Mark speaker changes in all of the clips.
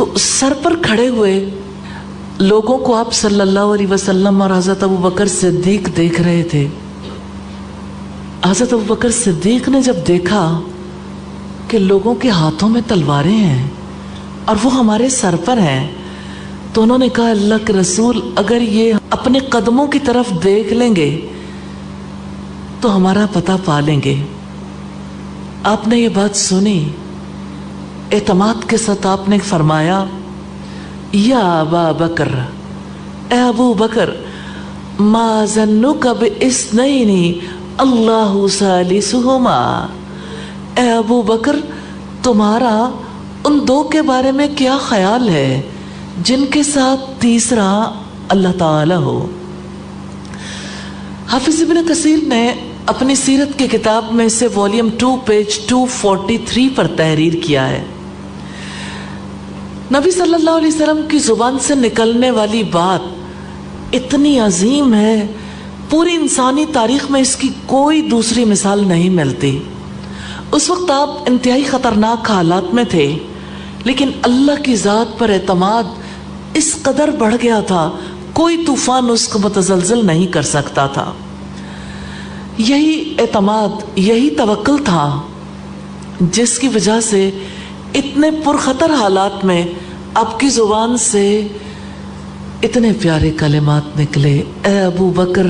Speaker 1: تو سر پر کھڑے ہوئے لوگوں کو آپ صلی اللہ علیہ وسلم اور حضرت ابوبکر صدیق دیکھ رہے تھے. حضرت ابوبکر صدیق نے جب دیکھا کہ لوگوں کے ہاتھوں میں تلواریں ہیں اور وہ ہمارے سر پر ہیں, تو انہوں نے کہا اللہ کے رسول اگر یہ اپنے قدموں کی طرف دیکھ لیں گے تو ہمارا پتہ پا لیں گے. آپ نے یہ بات سنی, اعتماد کے ساتھ آپ نے فرمایا یا ابا بکر, اے ابو بکر, ما ظنک باثنین اللہ ثالثہما, اے ابو بکر تمہارا ان دو کے بارے میں کیا خیال ہے جن کے ساتھ تیسرا اللہ تعالی ہو. حافظ ابن کثیر نے اپنی سیرت کی کتاب میں سے والیوم 2 پیج 243 پر تحریر کیا ہے. نبی صلی اللہ علیہ وسلم کی زبان سے نکلنے والی بات اتنی عظیم ہے, پوری انسانی تاریخ میں اس کی کوئی دوسری مثال نہیں ملتی. اس وقت آپ انتہائی خطرناک حالات میں تھے, لیکن اللہ کی ذات پر اعتماد اس قدر بڑھ گیا تھا کوئی طوفان اس کو متزلزل نہیں کر سکتا تھا. یہی اعتماد, یہی توکل تھا جس کی وجہ سے اتنے پرخطر حالات میں آپ کی زبان سے اتنے پیارے کلمات نکلے, اے ابو بکر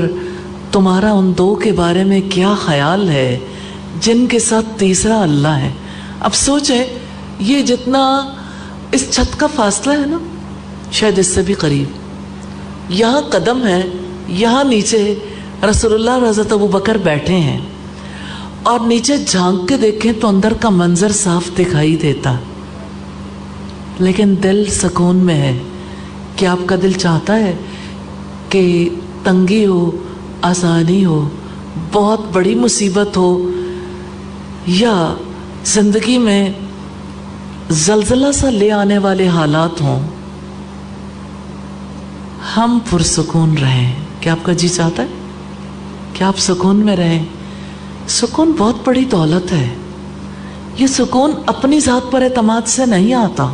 Speaker 1: تمہارا ان دو کے بارے میں کیا خیال ہے جن کے ساتھ تیسرا اللہ ہے. اب سوچیں یہ جتنا اس چھت کا فاصلہ ہے نا, شاید اس سے بھی قریب, یہاں قدم ہے, یہاں نیچے رسول اللہ اور حضرت ابو بکر بیٹھے ہیں, اور نیچے جھانک کے دیکھیں تو اندر کا منظر صاف دکھائی دیتا, لیکن دل سکون میں ہے. کہ آپ کا دل چاہتا ہے کہ تنگی ہو, آسانی ہو, بہت بڑی مصیبت ہو, یا زندگی میں زلزلہ سا لے آنے والے حالات ہوں, ہم پرسکون رہیں؟ کیا آپ کا جی چاہتا ہے کہ آپ سکون میں رہیں؟ سکون بہت بڑی دولت ہے. یہ سکون اپنی ذات پر اعتماد سے نہیں آتا,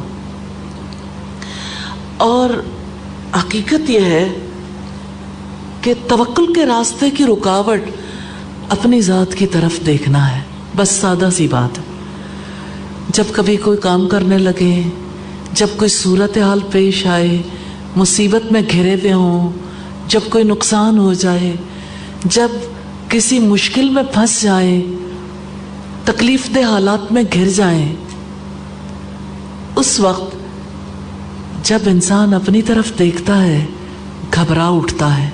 Speaker 1: اور حقیقت یہ ہے کہ توکل کے راستے کی رکاوٹ اپنی ذات کی طرف دیکھنا ہے. بس سادہ سی بات ہے. جب کبھی کوئی کام کرنے لگے, جب کوئی صورتحال پیش آئے, مصیبت میں گھرے ہوئے ہوں, جب کوئی نقصان ہو جائے, جب کسی مشکل میں پھنس جائیں, تکلیف دہ حالات میں گھر جائیں, اس وقت جب انسان اپنی طرف دیکھتا ہے گھبرا اٹھتا ہے.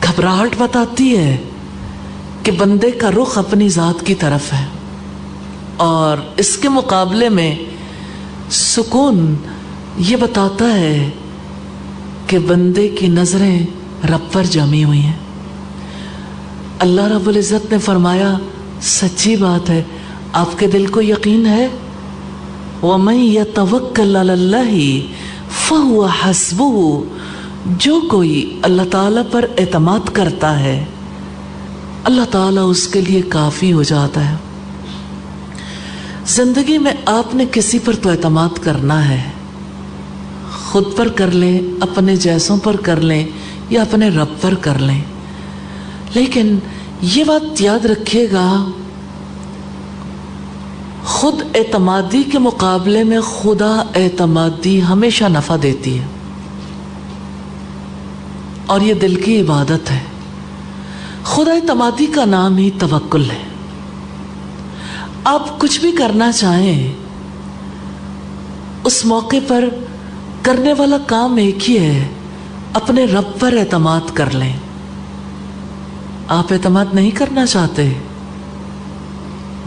Speaker 1: گھبراہٹ بتاتی ہے کہ بندے کا رخ اپنی ذات کی طرف ہے, اور اس کے مقابلے میں سکون یہ بتاتا ہے کہ بندے کی نظریں رب پر جمی ہوئی ہیں. اللہ رب العزت نے فرمایا, سچی بات ہے, آپ کے دل کو یقین ہے, وَمَن يَتَوَكَّلْ عَلَى اللَّهِ فَهُوَ حَسْبُهُ, جو کوئی اللہ تعالیٰ پر اعتماد کرتا ہے اللہ تعالیٰ اس کے لیے کافی ہو جاتا ہے. زندگی میں آپ نے کسی پر تو اعتماد کرنا ہے, خود پر کر لیں, اپنے جیسوں پر کر لیں, یا اپنے رب پر کر لیں, لیکن یہ بات یاد رکھیے گا, خود اعتمادی کے مقابلے میں خدا اعتمادی ہمیشہ نفع دیتی ہے, اور یہ دل کی عبادت ہے. خدا اعتمادی کا نام ہی توکل ہے. آپ کچھ بھی کرنا چاہیں, اس موقع پر کرنے والا کام ایک ہی ہے, اپنے رب پر اعتماد کر لیں. آپ اعتماد نہیں کرنا چاہتے,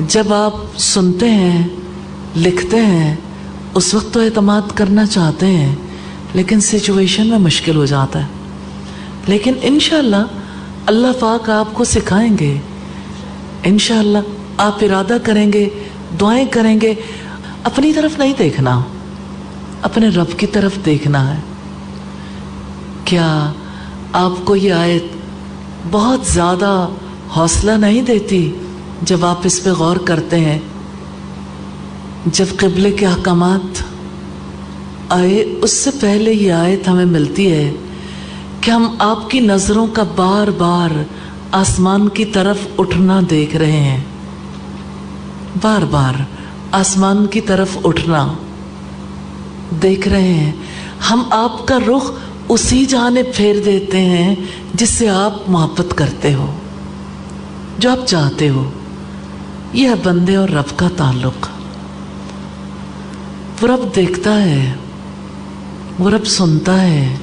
Speaker 1: جب آپ سنتے ہیں, لکھتے ہیں, اس وقت تو اعتماد کرنا چاہتے ہیں, لیکن سچویشن میں مشکل ہو جاتا ہے. لیکن انشاءاللہ اللہ پاک آپ کو سکھائیں گے, انشاءاللہ آپ ارادہ کریں گے, دعائیں کریں گے. اپنی طرف نہیں دیکھنا, اپنے رب کی طرف دیکھنا ہے. کیا آپ کو یہ آیت بہت زیادہ حوصلہ نہیں دیتی جب آپ اس پہ غور کرتے ہیں؟ جب قبلے کے احکامات آئے اس سے پہلے یہ آیت ہمیں ملتی ہے کہ ہم آپ کی نظروں کا بار بار آسمان کی طرف اٹھنا دیکھ رہے ہیں، بار بار آسمان کی طرف اٹھنا دیکھ رہے ہیں۔ ہم آپ کا رخ اسی جانب پھیر دیتے ہیں جس سے آپ محبت کرتے ہو، جو آپ چاہتے ہو۔ یہ ہے بندے اور رب کا تعلق۔ وہ رب دیکھتا ہے، وہ رب سنتا ہے،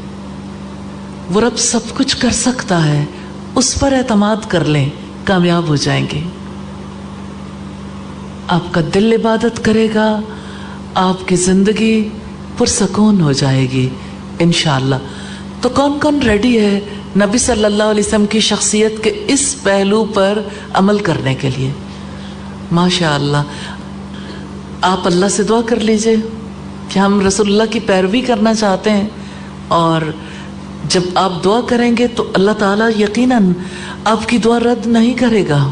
Speaker 1: وہ رب سب کچھ کر سکتا ہے۔ اس پر اعتماد کر لیں، کامیاب ہو جائیں گے۔ آپ کا دل عبادت کرے گا، آپ کی زندگی پرسکون ہو جائے گی انشاءاللہ۔ تو کون کون ریڈی ہے نبی صلی اللہ علیہ وسلم کی شخصیت کے اس پہلو پر عمل کرنے کے لیے؟ ماشاءاللہ۔ آپ اللہ سے دعا کر لیجئے کہ ہم رسول اللہ کی پیروی کرنا چاہتے ہیں، اور جب آپ دعا کریں گے تو اللہ تعالیٰ یقیناً آپ کی دعا رد نہیں کرے گا،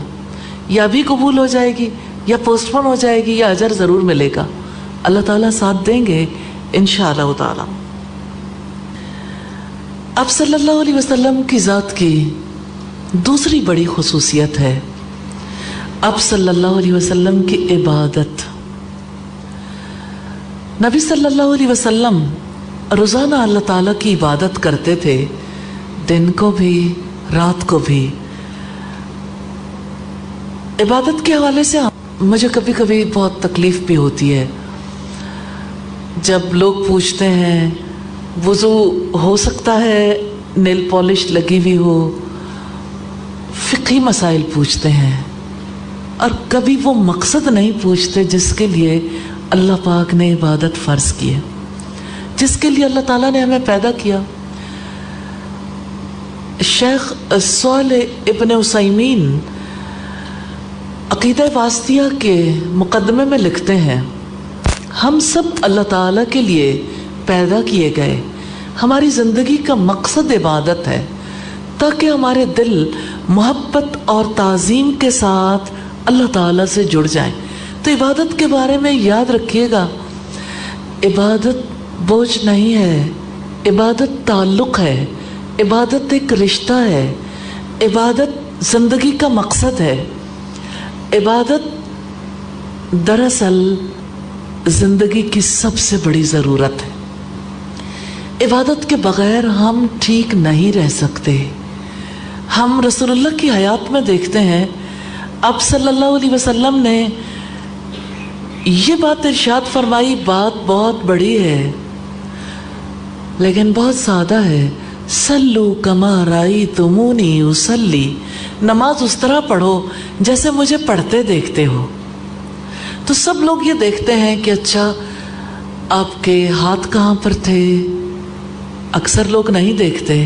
Speaker 1: یا بھی قبول ہو جائے گی یا پوسٹ پون ہو جائے گی، یا اجر ضرور ملے گا۔ اللہ تعالیٰ ساتھ دیں گے انشاءاللہ تعالیٰ۔ آپ صلی اللہ علیہ وسلم کی ذات کی دوسری بڑی خصوصیت ہے آپ صلی اللہ علیہ وسلم کی عبادت۔ نبی صلی اللہ علیہ وسلم روزانہ اللہ تعالیٰ کی عبادت کرتے تھے، دن کو بھی رات کو بھی۔ عبادت کے حوالے سے مجھے کبھی کبھی بہت تکلیف بھی ہوتی ہے جب لوگ پوچھتے ہیں وضو ہو سکتا ہے نیل پالش لگی ہوئی ہو، فقہی مسائل پوچھتے ہیں، اور کبھی وہ مقصد نہیں پوچھتے جس کے لیے اللہ پاک نے عبادت فرض کی ہے، جس کے لیے اللہ تعالیٰ نے ہمیں پیدا کیا۔ شیخ صالح ابن عثیمین عقیدہ واسطیہ کے مقدمے میں لکھتے ہیں، ہم سب اللہ تعالیٰ کے لیے پیدا کیے گئے، ہماری زندگی کا مقصد عبادت ہے تاکہ ہمارے دل محبت اور تعظیم کے ساتھ اللہ تعالیٰ سے جڑ جائیں۔ تو عبادت کے بارے میں یاد رکھیے گا، عبادت بوجھ نہیں ہے، عبادت تعلق ہے، عبادت ایک رشتہ ہے، عبادت زندگی کا مقصد ہے، عبادت دراصل زندگی کی سب سے بڑی ضرورت ہے۔ عبادت کے بغیر ہم ٹھیک نہیں رہ سکتے۔ ہم رسول اللہ کی حیات میں دیکھتے ہیں، آپ صلی اللہ علیہ وسلم نے یہ بات ارشاد فرمائی، بات بہت بڑی ہے لیکن بہت سادہ ہے، صلو کما رأیتمونی اصلی، نماز اس طرح پڑھو جیسے مجھے پڑھتے دیکھتے ہو۔ تو سب لوگ یہ دیکھتے ہیں کہ اچھا آپ کے ہاتھ کہاں پر تھے، اکثر لوگ نہیں دیکھتے،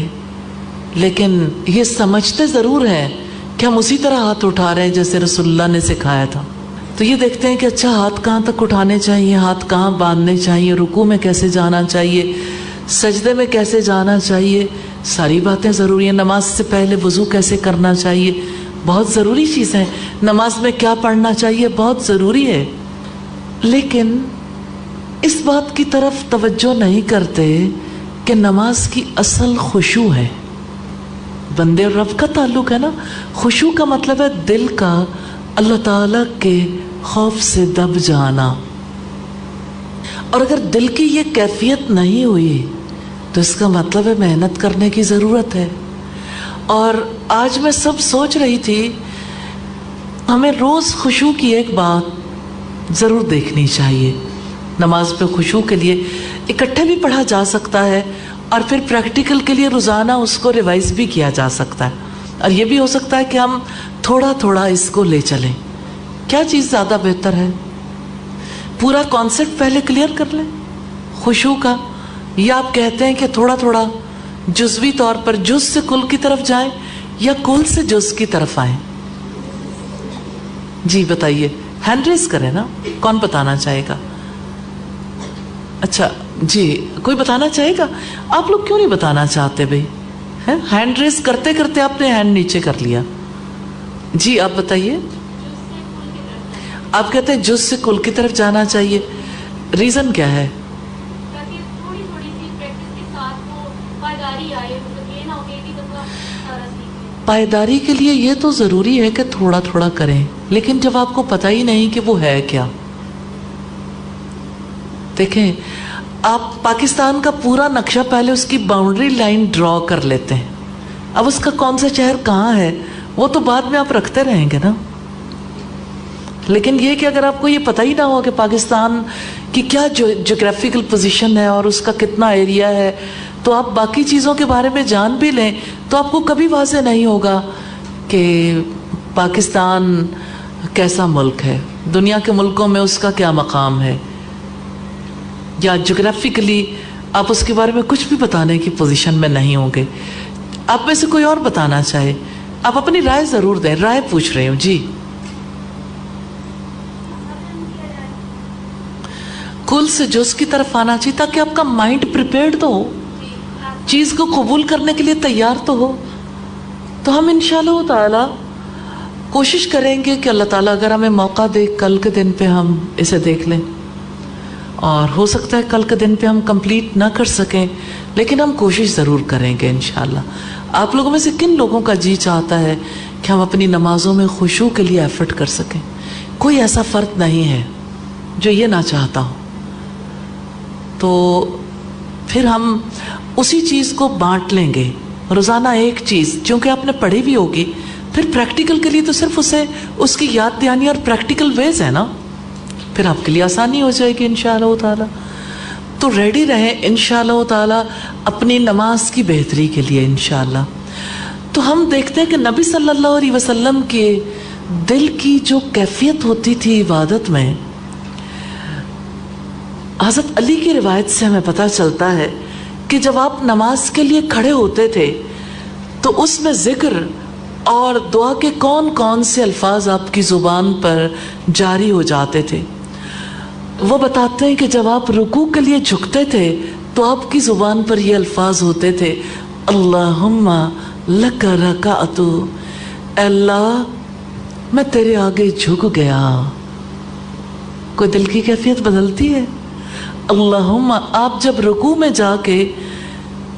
Speaker 1: لیکن یہ سمجھتے ضرور ہیں کہ ہم اسی طرح ہاتھ اٹھا رہے ہیں جیسے رسول اللہ نے سکھایا تھا۔ تو یہ دیکھتے ہیں کہ اچھا ہاتھ کہاں تک اٹھانے چاہیے، ہاتھ کہاں باندھنے چاہیے، رکوع میں کیسے جانا چاہیے، سجدے میں کیسے جانا چاہیے، ساری باتیں ضروری ہیں۔ نماز سے پہلے وضو کیسے کرنا چاہیے، بہت ضروری چیز ہے۔ نماز میں کیا پڑھنا چاہیے، بہت ضروری ہے، لیکن اس بات کی طرف توجہ نہیں کرتے کہ نماز کی اصل خشوع ہے، بندے اور رب کا تعلق ہے نا۔ خشوع کا مطلب ہے دل کا اللہ تعالیٰ کے خوف سے دب جانا، اور اگر دل کی یہ کیفیت نہیں ہوئی تو اس کا مطلب ہے محنت کرنے کی ضرورت ہے۔ اور آج میں سب سوچ رہی تھی، ہمیں روز خشوع کی ایک بات ضرور دیکھنی چاہیے۔ نماز پہ خشوع کے لیے اکٹھے بھی پڑھا جا سکتا ہے، اور پھر پریکٹیکل کے لیے روزانہ اس کو ریوائز بھی کیا جا سکتا ہے، اور یہ بھی ہو سکتا ہے کہ ہم تھوڑا تھوڑا اس کو لے چلیں۔ کیا چیز زیادہ بہتر ہے؟ پورا کانسیپٹ پہلے کلیئر کر لیں خشوع کا، یا آپ کہتے ہیں کہ تھوڑا تھوڑا جزوی طور پر جز سے کل کی طرف جائیں، یا کل سے جز کی طرف آئیں؟ جی بتائیے، ہینڈ ریز کریں نا، کون بتانا چاہے گا؟ اچھا جی، کوئی بتانا چاہے گا؟ آپ لوگ کیوں نہیں بتانا چاہتے بھائی؟ ہینڈ ریز کرتے کرتے آپ نے ہینڈ نیچے کر لیا۔ جی آپ بتائیے۔ آپ کہتے ہیں جز سے کل کی طرف جانا چاہیے، ریزن کیا ہے؟ پائیداری کے لیے یہ تو ضروری ہے کہ تھوڑا تھوڑا کریں، لیکن جب آپ کو پتہ ہی نہیں کہ وہ ہے کیا. دیکھیں، آپ پاکستان کا پورا نقشہ پہلے اس کی باؤنڈری لائن ڈرا کر لیتے ہیں. اب اس کا کون سا شہر کہاں ہے وہ تو بعد میں آپ رکھتے رہیں گے نا. لیکن یہ کہ اگر آپ کو یہ پتہ ہی نہ ہو کہ پاکستان کی کیا جغرافیکل پوزیشن ہے اور اس کا کتنا ایریا ہے، تو آپ باقی چیزوں کے بارے میں جان بھی لیں تو آپ کو کبھی واضح نہیں ہوگا کہ پاکستان کیسا ملک ہے، دنیا کے ملکوں میں اس کا کیا مقام ہے، یا جغرافیکلی آپ اس کے بارے میں کچھ بھی بتانے کی پوزیشن میں نہیں ہوں گے. آپ میں سے کوئی اور بتانا چاہے، آپ اپنی رائے ضرور دیں. رائے پوچھ رہی ہوں جی. کل سے جز کی طرف آنا چاہیے تاکہ آپ کا مائنڈ پریپیئرڈ تو ہو، چیز کو قبول کرنے کے لیے تیار تو ہو. تو ہم انشاءاللہ تعالی کوشش کریں گے کہ اللہ تعالیٰ اگر ہمیں موقع دے کل کے دن پہ ہم اسے دیکھ لیں، اور ہو سکتا ہے کل کے دن پہ ہم کمپلیٹ نہ کر سکیں، لیکن ہم کوشش ضرور کریں گے انشاءاللہ. آپ لوگوں میں سے کن لوگوں کا جی چاہتا ہے کہ ہم اپنی نمازوں میں خشوع کے لیے ایفرٹ کر سکیں؟ کوئی ایسا فرد نہیں ہے جو یہ نہ چاہتا ہو. تو پھر ہم اسی چیز کو بانٹ لیں گے، روزانہ ایک چیز، چونکہ آپ نے پڑھی بھی ہوگی. پھر پریکٹیکل کے لیے تو صرف اسے اس کی یاد دہانی اور پریکٹیکل ویز ہے نا، پھر آپ کے لیے آسانی ہو جائے گی انشاءاللہ تعالی. تو ریڈی رہیں انشاءاللہ تعالی اپنی نماز کی بہتری کے لیے انشاءاللہ. تو ہم دیکھتے ہیں کہ نبی صلی اللہ علیہ وسلم کے دل کی جو کیفیت ہوتی تھی عبادت میں، حضرت علی کی روایت سے ہمیں پتہ چلتا ہے کہ جب آپ نماز کے لیے کھڑے ہوتے تھے تو اس میں ذکر اور دعا کے کون کون سے الفاظ آپ کی زبان پر جاری ہو جاتے تھے. وہ بتاتے ہیں کہ جب آپ رکوع کے لیے جھکتے تھے تو آپ کی زبان پر یہ الفاظ ہوتے تھے، اللہم لک رکعت، اے اللہ میں تیرے آگے جھک گیا. کوئی دل کی کیفیت بدلتی ہے؟ اللہم. آپ جب رکوع میں جا کے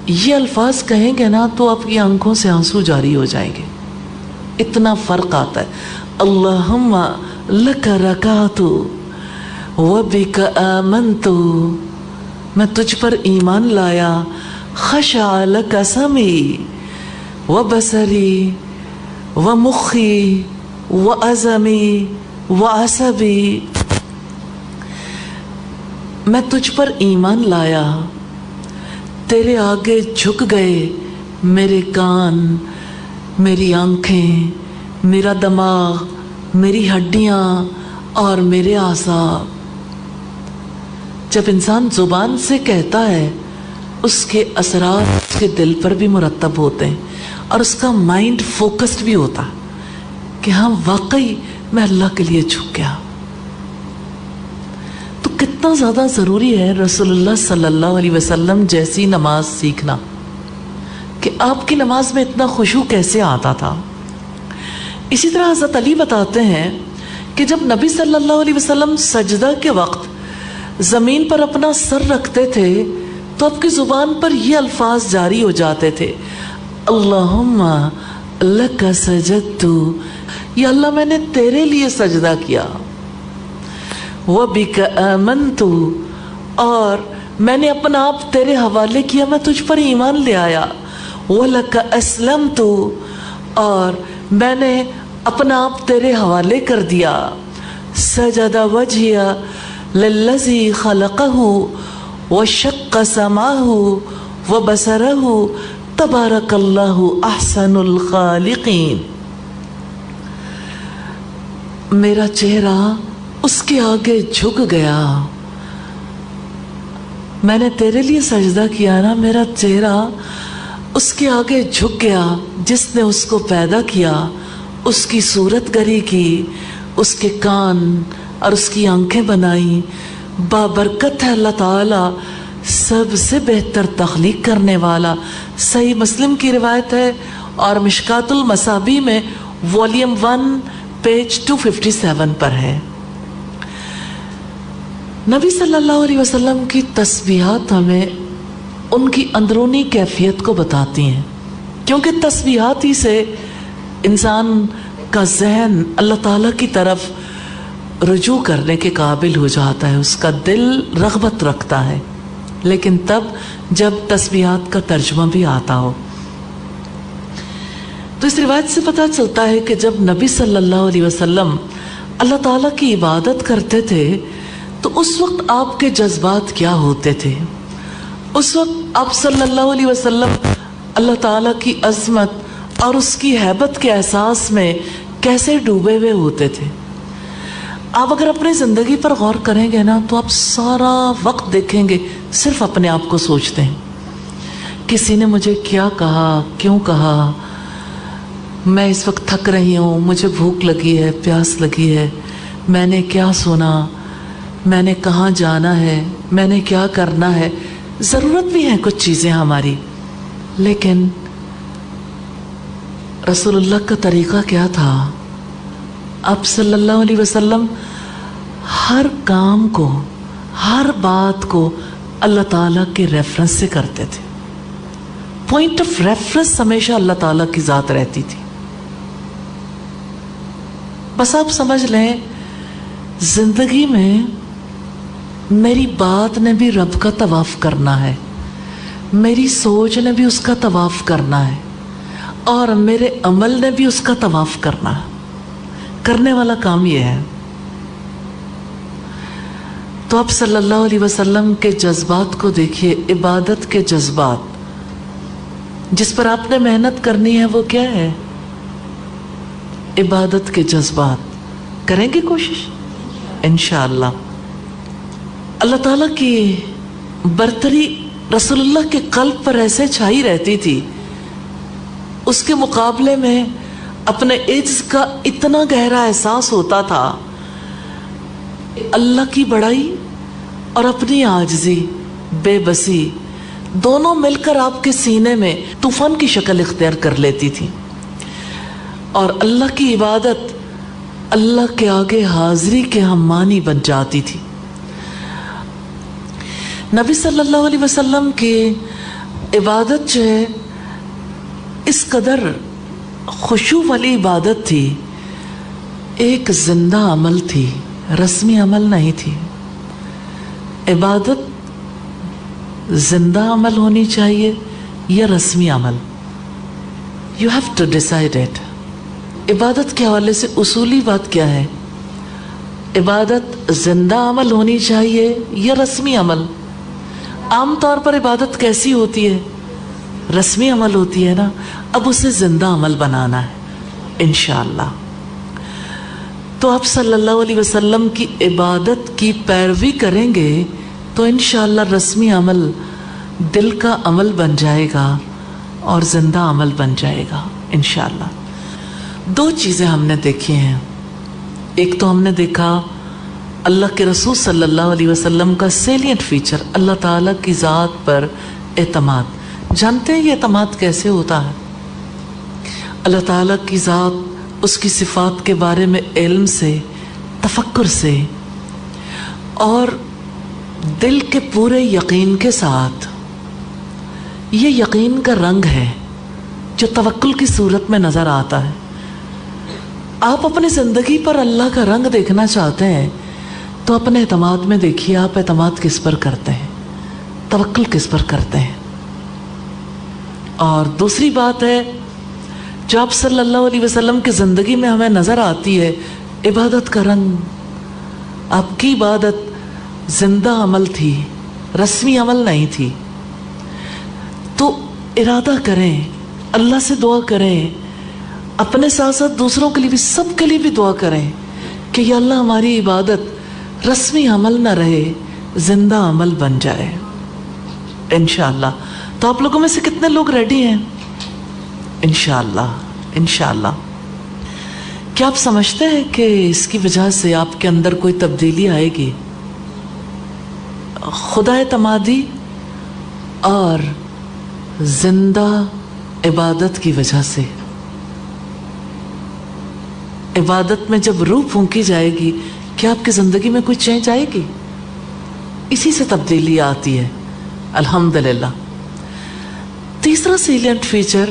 Speaker 1: یہ الفاظ کہیں گے نا تو آپ کی آنکھوں سے آنسو جاری ہو جائیں گے، اتنا فرق آتا ہے. اللہم لک رکعت وبک آمنت، میں تجھ پر ایمان لایا. خشع لک سمعی وبصری ومخی وعظمی وعصبی، میں تجھ پر ایمان لایا، تیرے آگے جھک گئے میرے کان، میری آنکھیں، میرا دماغ، میری ہڈیاں اور میرے اعصاب. جب انسان زبان سے کہتا ہے اس کے اثرات اس کے دل پر بھی مرتب ہوتے ہیں اور اس کا مائنڈ فوکسڈ بھی ہوتا کہ ہاں واقعی میں اللہ کے لیے جھک گیا. تو کتنا زیادہ ضروری ہے رسول اللہ صلی اللہ علیہ وسلم جیسی نماز سیکھنا، کہ آپ کی نماز میں اتنا خشوع کیسے آتا تھا. اسی طرح حضرت علی بتاتے ہیں کہ جب نبی صلی اللہ علیہ وسلم سجدہ کے وقت زمین پر اپنا سر رکھتے تھے تو آپ کی زبان پر یہ الفاظ جاری ہو جاتے تھے، اللہم لک سجدت، یا اللہ میں نے تیرے لیے سجدہ کیا. وبک آمنت، اور میں نے اپنا آپ تیرے حوالے کیا، میں تجھ پر ایمان لے آیا. وَلَكَ أَسْلَمْتُ، اور میں نے اپنا آپ تیرے حوالے کر دیا. سجد وجہی للذی خلقہ وشق سمعہ وبصرہ تبارک اللہ احسن الخالقین. میرا چہرہ اس کے آگے جھک گیا، میں نے تیرے لیے سجدہ کیا نا، میرا چہرہ اس کے آگے جھک گیا جس نے اس کو پیدا کیا، اس کی صورت گری کی، اس کے کان اور اس کی آنکھیں بنائی. بابرکت ہے اللہ تعالیٰ، سب سے بہتر تخلیق کرنے والا. صحیح مسلم کی روایت ہے اور مشکات المصابیح میں والیوم 1 پیج 257 پر ہے. نبی صلی اللہ علیہ وسلم کی تسبیحات ہمیں ان کی اندرونی کیفیت کو بتاتی ہیں، کیونکہ تسبیحات ہی سے انسان کا ذہن اللہ تعالیٰ کی طرف رجوع کرنے کے قابل ہو جاتا ہے، اس کا دل رغبت رکھتا ہے، لیکن تب جب تسبیحات کا ترجمہ بھی آتا ہو۔ تو اس روایت سے پتہ چلتا ہے کہ جب نبی صلی اللہ علیہ وسلم اللہ تعالیٰ کی عبادت کرتے تھے تو اس وقت آپ کے جذبات کیا ہوتے تھے؟ اس وقت آپ صلی اللہ علیہ وسلم اللہ تعالیٰ کی عظمت اور اس کی ہیبت کے احساس میں کیسے ڈوبے ہوئے ہوتے تھے؟ آپ اگر اپنی زندگی پر غور کریں گے نا تو آپ سارا وقت دیکھیں گے صرف اپنے آپ کو سوچتے ہیں، کسی نے مجھے کیا کہا، کیوں کہا، میں اس وقت تھک رہی ہوں، مجھے بھوک لگی ہے، پیاس لگی ہے، میں نے کیا سنا، میں نے کہاں جانا ہے، میں نے کیا کرنا ہے۔ ضرورت بھی ہیں کچھ چیزیں ہماری، لیکن رسول اللہ کا طریقہ کیا تھا؟ آپ صلی اللہ علیہ وسلم ہر کام کو، ہر بات کو اللہ تعالیٰ کے ریفرنس سے کرتے تھے۔ پوائنٹ آف ریفرنس ہمیشہ اللہ تعالیٰ کی ذات رہتی تھی۔ بس آپ سمجھ لیں زندگی میں میری بات نے بھی رب کا طواف کرنا ہے، میری سوچ نے بھی اس کا طواف کرنا ہے، اور میرے عمل نے بھی اس کا طواف کرنا ہے۔ کرنے والا کام یہ ہے۔ تو آپ صلی اللہ علیہ وسلم کے جذبات کو دیکھیے، عبادت کے جذبات جس پر آپ نے محنت کرنی ہے وہ کیا ہے؟ عبادت کے جذبات۔ کریں گے کوشش انشاءاللہ۔ اللہ تعالیٰ کی برتری رسول اللہ کے قلب پر ایسے چھائی رہتی تھی، اس کے مقابلے میں اپنے عجز کا اتنا گہرا احساس ہوتا تھا۔ اللہ کی بڑائی اور اپنی عاجزی، بے بسی، دونوں مل کر آپ کے سینے میں طوفان کی شکل اختیار کر لیتی تھی، اور اللہ کی عبادت اللہ کے آگے حاضری کے ہم مانی بن جاتی تھی۔ نبی صلی اللہ علیہ وسلم کی عبادت جو ہے اس قدر خشوع والی عبادت تھی، ایک زندہ عمل تھی، رسمی عمل نہیں تھی۔ عبادت زندہ عمل ہونی چاہیے یا رسمی عمل؟ You have to decide it۔ عبادت کے حوالے سے اصولی بات کیا ہے؟ عبادت زندہ عمل ہونی چاہیے یا رسمی عمل؟ عام طور پر عبادت کیسی ہوتی ہے؟ رسمی عمل ہوتی ہے نا۔ اب اسے زندہ عمل بنانا ہے انشاءاللہ۔ تو آپ صلی اللہ علیہ وسلم کی عبادت کی پیروی کریں گے تو انشاءاللہ رسمی عمل دل کا عمل بن جائے گا اور زندہ عمل بن جائے گا انشاءاللہ۔ دو چیزیں ہم نے دیکھی ہیں۔ ایک تو ہم نے دیکھا اللہ کے رسول صلی اللہ علیہ وسلم کا سیلینٹ فیچر، اللہ تعالیٰ کی ذات پر اعتماد۔ جانتے ہیں یہ اعتماد کیسے ہوتا ہے؟ اللہ تعالیٰ کی ذات، اس کی صفات کے بارے میں علم سے، تفکر سے اور دل کے پورے یقین کے ساتھ۔ یہ یقین کا رنگ ہے جو توکل کی صورت میں نظر آتا ہے۔ آپ اپنی زندگی پر اللہ کا رنگ دیکھنا چاہتے ہیں تو اپنے اعتماد میں دیکھیے، آپ اعتماد کس پر کرتے ہیں، توکل کس پر کرتے ہیں۔ اور دوسری بات ہے جو آپ صلی اللہ علیہ وسلم کی زندگی میں ہمیں نظر آتی ہے، عبادت کا رنگ۔ آپ کی عبادت زندہ عمل تھی، رسمی عمل نہیں تھی۔ تو ارادہ کریں، اللہ سے دعا کریں، اپنے ساتھ ساتھ دوسروں کے لیے بھی، سب کے لیے بھی دعا کریں کہ یا اللہ ہماری عبادت رسمی عمل نہ رہے، زندہ عمل بن جائے انشاءاللہ۔ تو آپ لوگوں میں سے کتنے لوگ ریڈی ہیں؟ انشاءاللہ انشاءاللہ۔ کیا آپ سمجھتے ہیں کہ اس کی وجہ سے آپ کے اندر کوئی تبدیلی آئے گی؟ خدا اعتمادی اور زندہ عبادت کی وجہ سے۔ عبادت میں جب روح پھونکی جائے گی، کیا آپ کی زندگی میں کوئی چینج آئے گی؟ اسی سے تبدیلی آتی ہے الحمدللہ۔ تیسرا سیلینٹ فیچر،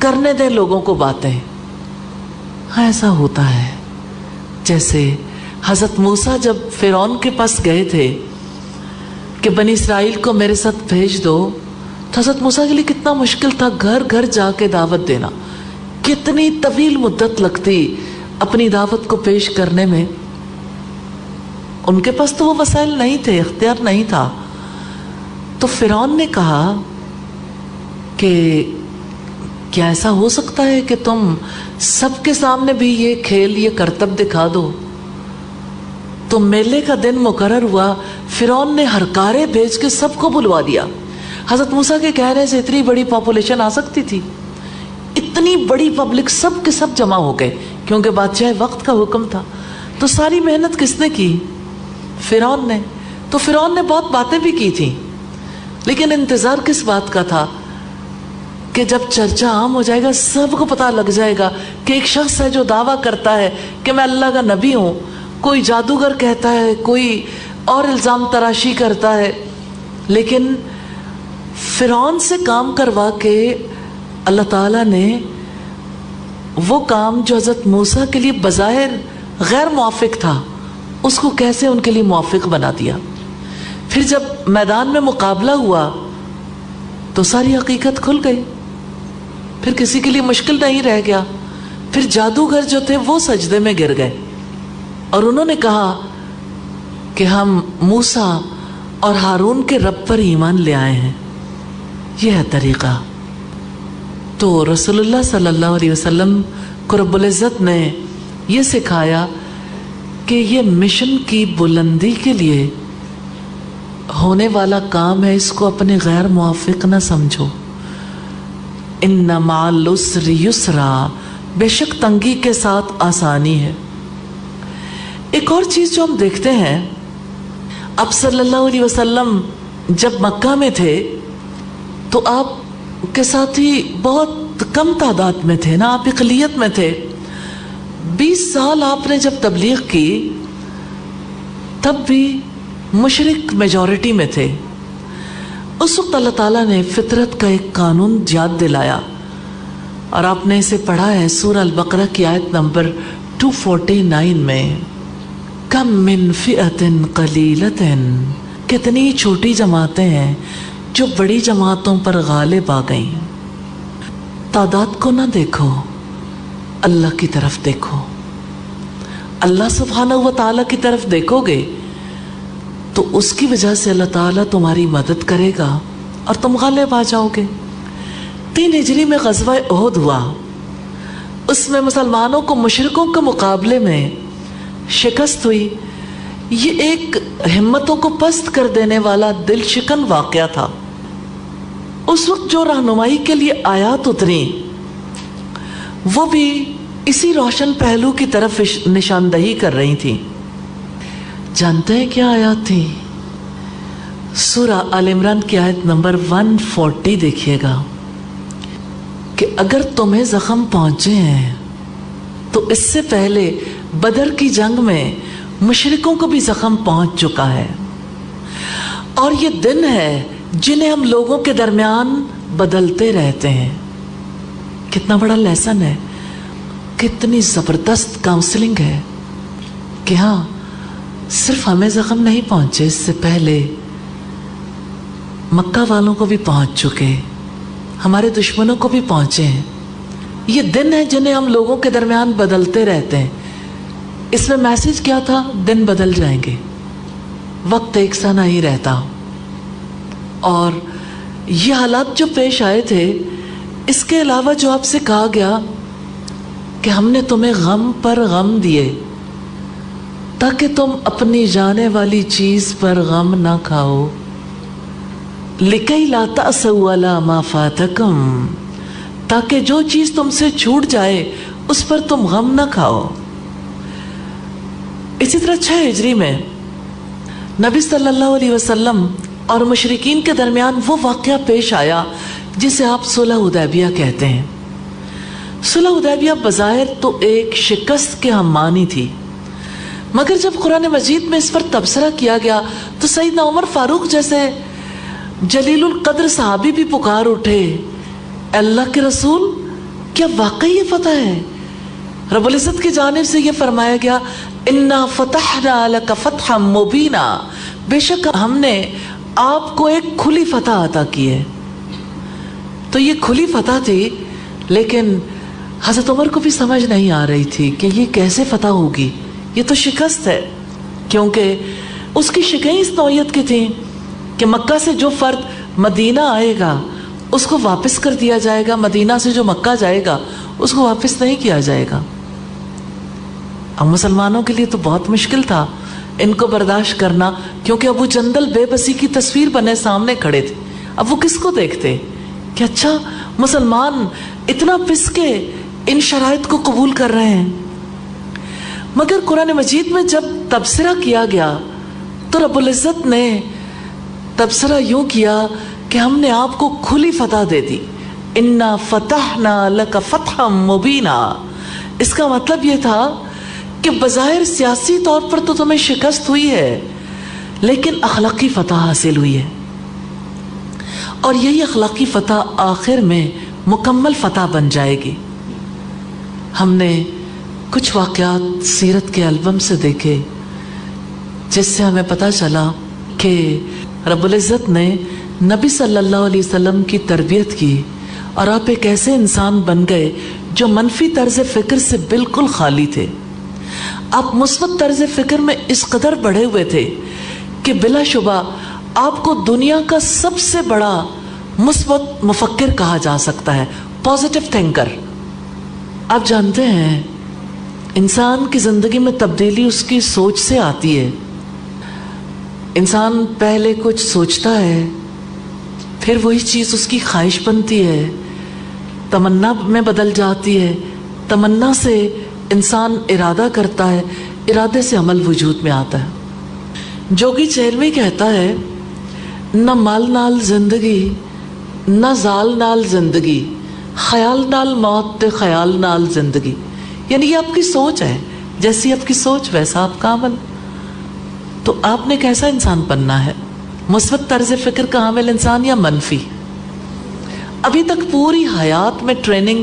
Speaker 1: کرنے دیں لوگوں کو باتیں. ہاں ایسا ہوتا ہے. جیسے حضرت موسیٰ جب فرعون کے پاس گئے تھے کہ بنی اسرائیل کو میرے ساتھ بھیج دو، تو حضرت موسیٰ کے لیے کتنا مشکل تھا گھر گھر جا کے دعوت دینا. کتنی طویل مدت لگتی اپنی دعوت کو پیش کرنے میں. ان کے پاس تو وہ وسائل نہیں تھے، اختیار نہیں تھا. تو فرعون نے کہا کہ کیا ایسا ہو سکتا ہے کہ تم سب کے سامنے بھی یہ کھیل، یہ کرتب دکھا دو؟ تو میلے کا دن مقرر ہوا. فرعون نے ہرکارے بھیج کے سب کو بلوا دیا. حضرت موسیٰ کے کہنے سے اتنی بڑی پاپولیشن آ سکتی تھی؟ اتنی بڑی پبلک سب کے سب جمع ہو گئے، کیونکہ بادشاہ وقت کا حکم تھا. تو ساری محنت کس نے کی؟ فرعون نے. تو فرعون نے بہت باتیں بھی کی تھیں، لیکن انتظار کس بات کا تھا کہ جب چرچا عام ہو جائے گا، سب کو پتہ لگ جائے گا کہ ایک شخص ہے جو دعویٰ کرتا ہے کہ میں اللہ کا نبی ہوں. کوئی جادوگر کہتا ہے، کوئی اور الزام تراشی کرتا ہے. لیکن فرعون سے کام کروا کے اللہ تعالیٰ نے وہ کام جو حضرت موسیٰ کے لیے بظاہر غیر موافق تھا، اس کو کیسے ان کے لیے موافق بنا دیا. پھر جب میدان میں مقابلہ ہوا تو ساری حقیقت کھل گئی. پھر کسی کے لیے مشکل نہیں رہ گیا. پھر جادوگر جو تھے وہ سجدے میں گر گئے اور انہوں نے کہا کہ ہم موسیٰ اور ہارون کے رب پر ایمان لے آئے ہیں. یہ ہے طریقہ. تو رسول اللہ صلی اللہ علیہ وسلم کو رب العزت نے یہ سکھایا کہ یہ مشن کی بلندی کے لیے ہونے والا کام ہے، اس کو اپنے غیر موافق نہ سمجھو. ان مع العسر یسرا، بے شک تنگی کے ساتھ آسانی ہے. ایک اور چیز جو ہم دیکھتے ہیں، اب صلی اللہ علیہ وسلم جب مکہ میں تھے تو آپ کے ساتھی بہت کم تعداد میں تھے نا، آپ اقلیت میں تھے. 20 سال آپ نے جب تبلیغ کی تب بھی مشرک میجورٹی میں تھے. اس وقت اللہ تعالیٰ نے فطرت کا ایک قانون یاد دلایا اور آپ نے اسے پڑھا ہے سورہ البقرہ کی آیت نمبر 249 میں. کم من فئۃ قلیلۃ، کتنی چھوٹی جماعتیں ہیں جو بڑی جماعتوں پر غالب آ گئیں. تعداد کو نہ دیکھو، اللہ کی طرف دیکھو. اللہ سبحانہ و تعالیٰ کی طرف دیکھو گے تو اس کی وجہ سے اللہ تعالیٰ تمہاری مدد کرے گا اور تم غالب آ جاؤ گے. 3 ہجری میں غزوہ احد ہوا. اس میں مسلمانوں کو مشرکوں کے مقابلے میں شکست ہوئی. یہ ایک ہمتوں کو پست کر دینے والا دل شکن واقعہ تھا. اس وقت جو رہنمائی کے لیے آیات اتری وہ بھی اسی روشن پہلو کی طرف نشاندہی کر رہی تھی. جانتے ہیں کیا آیات تھی؟ سورہ آل عمران کی آیت نمبر 140 دیکھیے گا کہ اگر تمہیں زخم پہنچے ہیں تو اس سے پہلے بدر کی جنگ میں مشرکوں کو بھی زخم پہنچ چکا ہے، اور یہ دن ہے جنہیں ہم لوگوں کے درمیان بدلتے رہتے ہیں. کتنا بڑا لیسن ہے، کتنی زبردست کاؤنسلنگ ہے کہ ہاں صرف ہمیں زخم نہیں پہنچے، اس سے پہلے مکہ والوں کو بھی پہنچ چکے، ہمارے دشمنوں کو بھی پہنچے ہیں. یہ دن ہے جنہیں ہم لوگوں کے درمیان بدلتے رہتے ہیں. اس میں میسج کیا تھا؟ دن بدل جائیں گے، وقت ایک سا نہیں رہتا. اور یہ حالات جو پیش آئے تھے، اس کے علاوہ جو آپ سے کہا گیا کہ ہم نے تمہیں غم پر غم دیے تاکہ تم اپنی جانے والی چیز پر غم نہ کھاؤ. لِكَيْ لَا تَأْسَوْا عَلَىٰ مَا فَاتَكُمْ، تاکہ جو چیز تم سے چھوٹ جائے اس پر تم غم نہ کھاؤ. اسی طرح 6 ہجری میں نبی صلی اللہ علیہ وسلم اور مشرکین کے درمیان وہ واقعہ پیش آیا جسے آپ صلح حدیبیہ کہتے ہیں. صلح حدیبیہ بظاہر تو ایک شکست کے ہمانی تھی، مگر جب قرآن مجید میں اس پر تبصرہ کیا گیا تو سیدنا عمر فاروق جیسے جلیل القدر صحابی بھی پکار اٹھے، اللہ کے رسول کیا واقعی یہ فتح ہے؟ رب العزت کی جانب سے یہ فرمایا گیا انا فتحنا لک فتحا مبینا، بے شک ہم نے آپ کو ایک کھلی فتح عطا کی ہے۔ تو یہ کھلی فتح تھی، لیکن حضرت عمر کو بھی سمجھ نہیں آ رہی تھی کہ یہ کیسے فتح ہوگی، یہ تو شکست ہے، کیونکہ اس کی شکیں اس نوعیت کی تھیں کہ مکہ سے جو فرد مدینہ آئے گا اس کو واپس کر دیا جائے گا، مدینہ سے جو مکہ جائے گا اس کو واپس نہیں کیا جائے گا۔ اب مسلمانوں کے لیے تو بہت مشکل تھا ان کو برداشت کرنا، کیونکہ ابو جندل بے بسی کی تصویر بنے سامنے کھڑے تھے۔ اب وہ کس کو دیکھتے کہ اچھا مسلمان اتنا پس کے ان شرائط کو قبول کر رہے ہیں؟ مگر قرآن مجید میں جب تبصرہ کیا گیا تو رب العزت نے تبصرہ یوں کیا کہ ہم نے آپ کو کھلی فتح دے دی، انا فتحنا لک فتحا مبینا۔ اس کا مطلب یہ تھا کہ بظاہر سیاسی طور پر تو تمہیں شکست ہوئی ہے، لیکن اخلاقی فتح حاصل ہوئی ہے، اور یہی اخلاقی فتح آخر میں مکمل فتح بن جائے گی۔ ہم نے کچھ واقعات سیرت کے البم سے دیکھے جس سے ہمیں پتہ چلا کہ رب العزت نے نبی صلی اللہ علیہ وسلم کی تربیت کی اور آپ ایک ایسے انسان بن گئے جو منفی طرز فکر سے بالکل خالی تھے۔ آپ مثبت طرز فکر میں اس قدر بڑھے ہوئے تھے کہ بلا شبہ آپ کو دنیا کا سب سے بڑا مثبت مفکر کہا جا سکتا ہے، پازیٹیو تھنکر۔ آپ جانتے ہیں انسان کی زندگی میں تبدیلی اس کی سوچ سے آتی ہے۔ انسان پہلے کچھ سوچتا ہے، پھر وہی چیز اس کی خواہش بنتی ہے، تمنا میں بدل جاتی ہے، تمنا سے انسان ارادہ کرتا ہے، ارادے سے عمل وجود میں آتا ہے۔ جوگی چہلوی کہتا ہے نہ مال نال زندگی نہ زال نال زندگی، خیال نال موت تے خیال نال زندگی۔ یعنی یہ آپ کی سوچ ہے، جیسی آپ کی سوچ ویسا آپ کا عمل۔ تو آپ نے کیسا انسان بننا ہے؟ مثبت طرز فکر کا حامل انسان یا منفی؟ ابھی تک پوری حیات میں ٹریننگ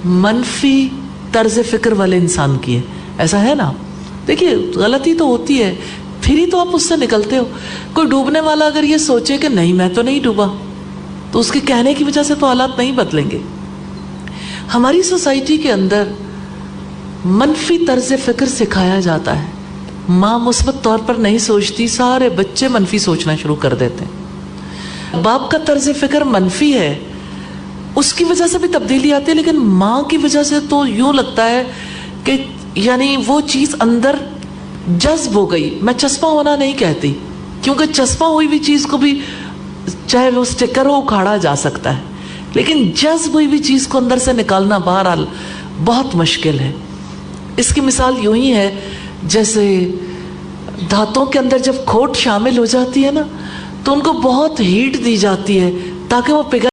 Speaker 1: منفی طرز فکر والے انسان کی ہے، ایسا ہے نا؟ دیکھیے غلطی تو ہوتی ہے، پھر ہی تو آپ اس سے نکلتے ہو۔ کوئی ڈوبنے والا اگر یہ سوچے کہ نہیں میں تو نہیں ڈوبا، تو اس کے کہنے کی وجہ سے تو حالات نہیں بدلیں گے۔ ہماری سوسائٹی کے اندر منفی طرز فکر سکھایا جاتا ہے، ماں مثبت طور پر نہیں سوچتی، سارے بچے منفی سوچنا شروع کر دیتے ہیں۔ باپ کا طرز فکر منفی ہے، اس کی وجہ سے بھی تبدیلی آتی ہے، لیکن ماں کی وجہ سے تو یوں لگتا ہے کہ یعنی وہ چیز اندر جذب ہو گئی۔ میں چسپاں ہونا نہیں کہتی، کیونکہ چسپاں ہوئی ہوئی چیز کو بھی چاہے وہ سٹیکر ہو اکھاڑا جا سکتا ہے، لیکن جذب ہوئی ہوئی چیز کو اندر سے نکالنا بہرحال بہت مشکل ہے۔ اس کی مثال یوں ہی ہے جیسے دھاتوں کے اندر جب کھوٹ شامل ہو جاتی ہے نا، تو ان کو بہت ہیٹ دی جاتی ہے تاکہ وہ پگھل